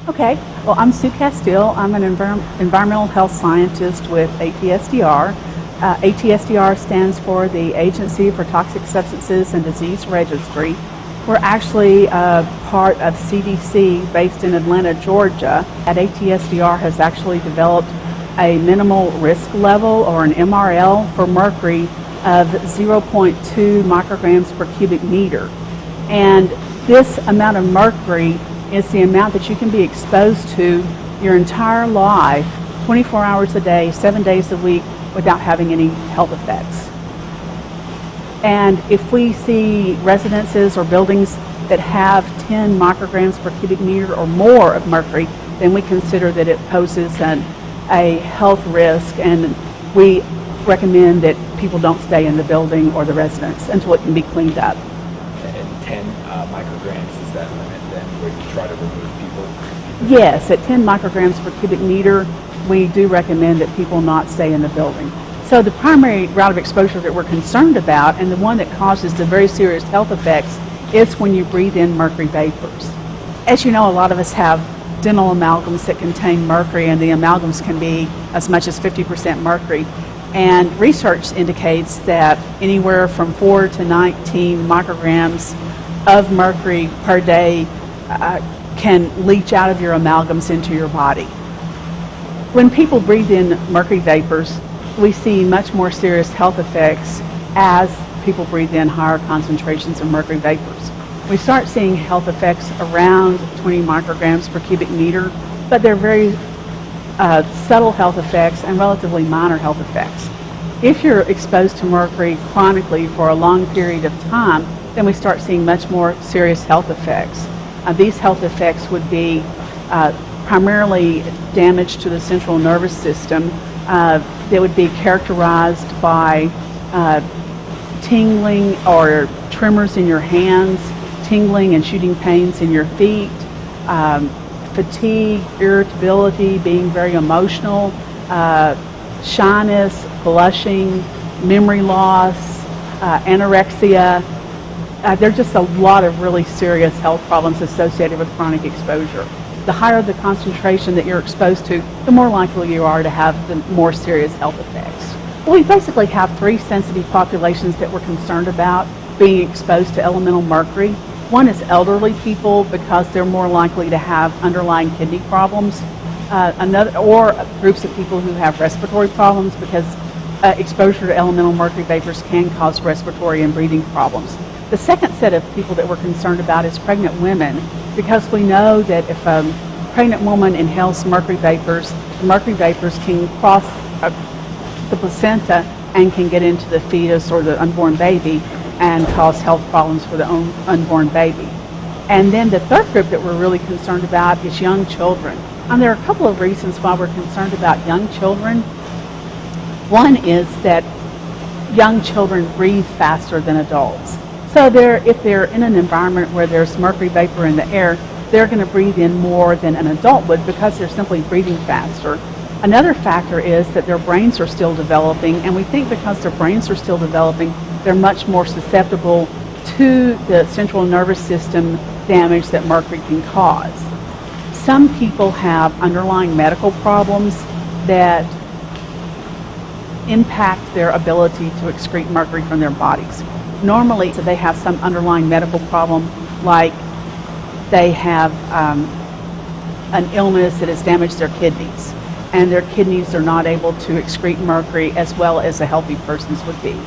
Okay, well, I'm Sue Castile. I'm an environmental health scientist with ATSDR. ATSDR stands for the Agency for Toxic Substances and Disease Registry. We're actually part of CDC based in Atlanta, Georgia. At ATSDR has actually developed a minimal risk level, or an MRL, for mercury of 0.2 micrograms per cubic meter. And this amount of mercury is the amount that you can be exposed to your entire life, 24 hours a day, 7 days a week, without having any health effects. And if we see residences or buildings that have 10 micrograms per cubic meter or more of mercury, then we consider that it poses a health risk, and we recommend that people don't stay in the building or the residence until it can be cleaned up. And 10 micrograms is that limit then, where you try to remove people? Yes, at 10 micrograms per cubic meter, we do recommend that people not stay in the building. So the primary route of exposure that we're concerned about, and the one that causes the very serious health effects, is when you breathe in mercury vapors. As you know, a lot of us have dental amalgams that contain mercury, and the amalgams can be as much as 50% mercury. And research indicates that anywhere from 4 to 19 micrograms of mercury per day can leach out of your amalgams into your body. When people breathe in mercury vapors, we see much more serious health effects as people breathe in higher concentrations of mercury vapors. We start seeing health effects around 20 micrograms per cubic meter, but they're very subtle health effects and relatively minor health effects. If you're exposed to mercury chronically for a long period of time, then we start seeing much more serious health effects. These health effects would be primarily damage to the central nervous system. They would be characterized by tingling or tremors in your hands, tingling and shooting pains in your feet, fatigue, irritability, being very emotional, shyness, blushing, memory loss, anorexia. There are just a lot of really serious health problems associated with chronic exposure. The higher the concentration that you're exposed to, the more likely you are to have the more serious health effects. Well, we basically have three sensitive populations that we're concerned about being exposed to elemental mercury. One is elderly people, because they're more likely to have underlying kidney problems. Or groups of people who have respiratory problems, because exposure to elemental mercury vapors can cause respiratory and breathing problems. The second set of people that we're concerned about is pregnant women, because we know that if a pregnant woman inhales mercury vapors, the mercury vapors can cross the placenta and can get into the fetus or the unborn baby and cause health problems for the unborn baby. And then the third group that we're really concerned about is young children. And there are a couple of reasons why we're concerned about young children. One is that young children breathe faster than adults. So if they're in an environment where there's mercury vapor in the air, they're going to breathe in more than an adult would, because they're simply breathing faster. Another factor is that their brains are still developing, and we think because their brains are still developing, they're much more susceptible to the central nervous system damage that mercury can cause. Some people have underlying medical problems that impact their ability to excrete mercury from their bodies. Normally, so they have some underlying medical problem, like they have an illness that has damaged their kidneys, and their kidneys are not able to excrete mercury as well as a healthy person's would be.